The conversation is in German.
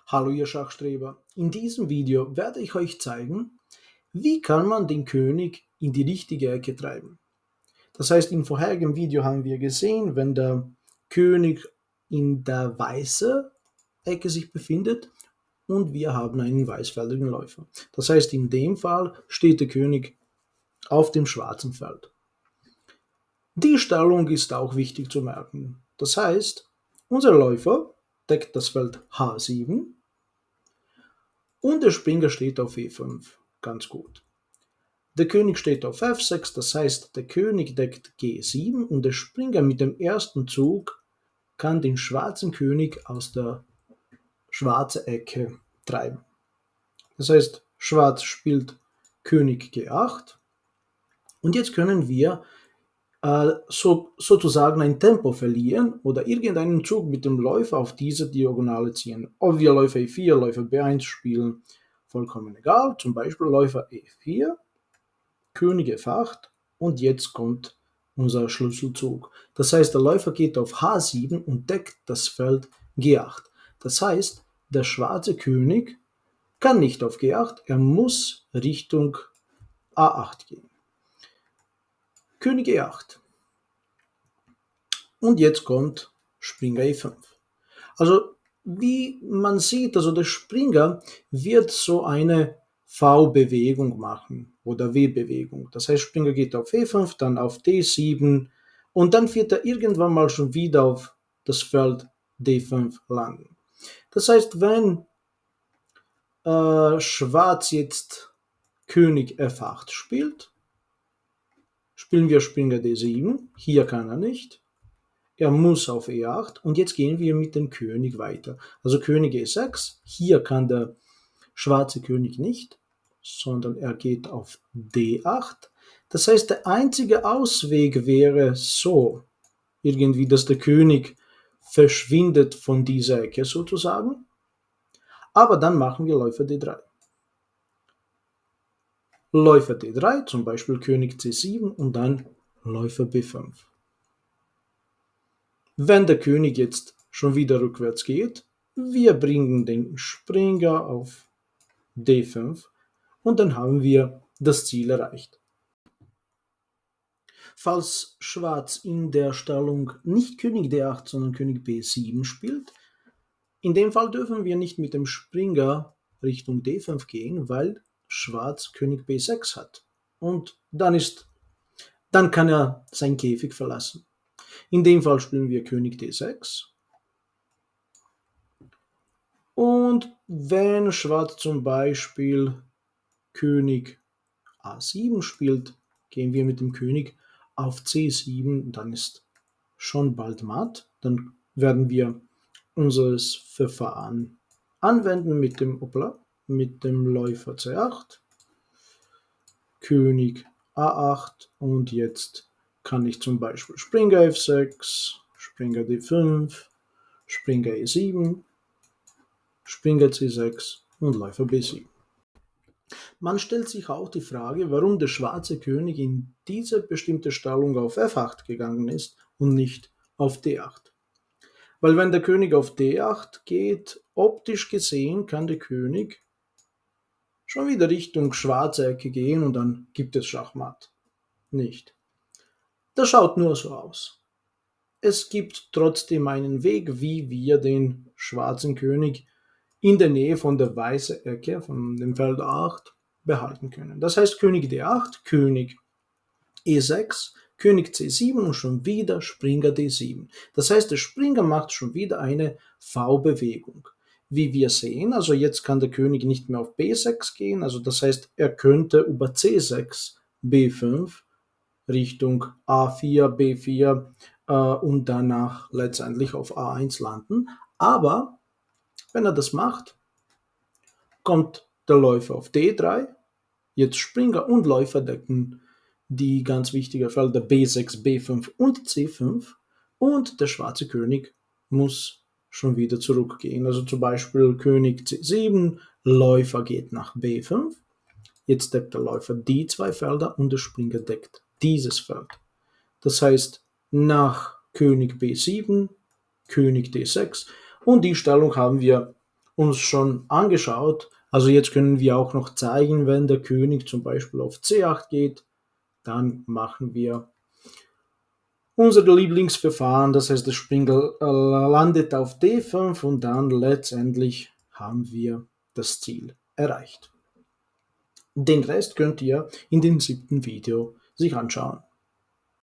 Hallo ihr Schachstreber, in diesem Video werde ich euch zeigen, wie kann man den König in die richtige Ecke treiben. Das heißt, im vorherigen Video haben wir gesehen, wenn der König in der weißen Ecke sich befindet und wir haben einen weißfeldigen Läufer. Das heißt, in dem Fall steht der König auf dem schwarzen Feld. Die Stellung ist auch wichtig zu merken. Das heißt, unser Läufer deckt das Feld H7 und der Springer steht auf E5. Ganz gut. Der König steht auf F6, das heißt, der König deckt G7 und der Springer mit dem ersten Zug kann den schwarzen König aus der schwarzen Ecke treiben. Das heißt, Schwarz spielt König G8 und jetzt können wir sozusagen ein Tempo verlieren oder irgendeinen Zug mit dem Läufer auf diese Diagonale ziehen. Ob wir Läufer E4, Läufer B1 spielen, vollkommen egal. Zum Beispiel Läufer E4, König F8 und jetzt kommt unser Schlüsselzug. Das heißt, der Läufer geht auf H7 und deckt das Feld G8. Das heißt, der schwarze König kann nicht auf G8, er muss Richtung A8 gehen. König E8. Und jetzt kommt Springer E5. Also wie man sieht, also der Springer wird so eine V-Bewegung machen oder W-Bewegung. Das heißt, Springer geht auf E5, dann auf D7 und dann wird er irgendwann mal schon wieder auf das Feld D5 landen. Das heißt, wenn Schwarz jetzt König F8 spielt, spielen wir Springer D7. Hier kann er nicht. Er muss auf E8 und jetzt gehen wir mit dem König weiter. Also König E6, hier kann der schwarze König nicht, sondern er geht auf D8. Das heißt, der einzige Ausweg wäre so, irgendwie, dass der König verschwindet von dieser Ecke sozusagen. Aber dann machen wir Läufer D3. Läufer D3, zum Beispiel König C7 und dann Läufer B5. Wenn der König jetzt schon wieder rückwärts geht, wir bringen den Springer auf D5 und dann haben wir das Ziel erreicht. Falls Schwarz in der Stellung nicht König D8, sondern König B7 spielt, in dem Fall dürfen wir nicht mit dem Springer Richtung D5 gehen, weil Schwarz König B6 hat. Und dann kann er sein Käfig verlassen. In dem Fall spielen wir König D6. Und wenn Schwarz zum Beispiel König A7 spielt, gehen wir mit dem König auf C7, dann ist schon bald matt. Dann werden wir unser Verfahren anwenden mit dem Läufer C8, König A8 und jetzt kann ich zum Beispiel Springer F6, Springer D5, Springer E7, Springer C6 und Läufer B7. Man stellt sich auch die Frage, warum der schwarze König in diese bestimmte Stellung auf F8 gegangen ist und nicht auf D8. Weil wenn der König auf D8 geht, optisch gesehen kann der König schon wieder Richtung schwarze Ecke gehen und dann gibt es Schachmatt. Nicht. Das schaut nur so aus. Es gibt trotzdem einen Weg, wie wir den schwarzen König in der Nähe von der weißen Ecke, von dem Feld 8, behalten können. Das heißt König D8, König E6, König C7 und schon wieder Springer D7. Das heißt, der Springer macht schon wieder eine V-Bewegung. Wie wir sehen, also jetzt kann der König nicht mehr auf B6 gehen, also das heißt, er könnte über C6, B5 Richtung A4, B4 und danach letztendlich auf A1 landen. Aber wenn er das macht, kommt der Läufer auf D3, jetzt Springer und Läufer decken die ganz wichtigen Felder B6, B5 und C5 und der schwarze König muss schon wieder zurückgehen. Also zum Beispiel König C7, Läufer geht nach B5, jetzt deckt der Läufer die zwei Felder und der Springer deckt dieses Feld. Das heißt, nach König B7, König D6 und die Stellung haben wir uns schon angeschaut. Also jetzt können wir auch noch zeigen, wenn der König zum Beispiel auf C8 geht, dann machen wir unser Lieblingsverfahren, das heißt, der Springer landet auf D5 und dann letztendlich haben wir das Ziel erreicht. Den Rest könnt ihr in dem 7. Video sich anschauen.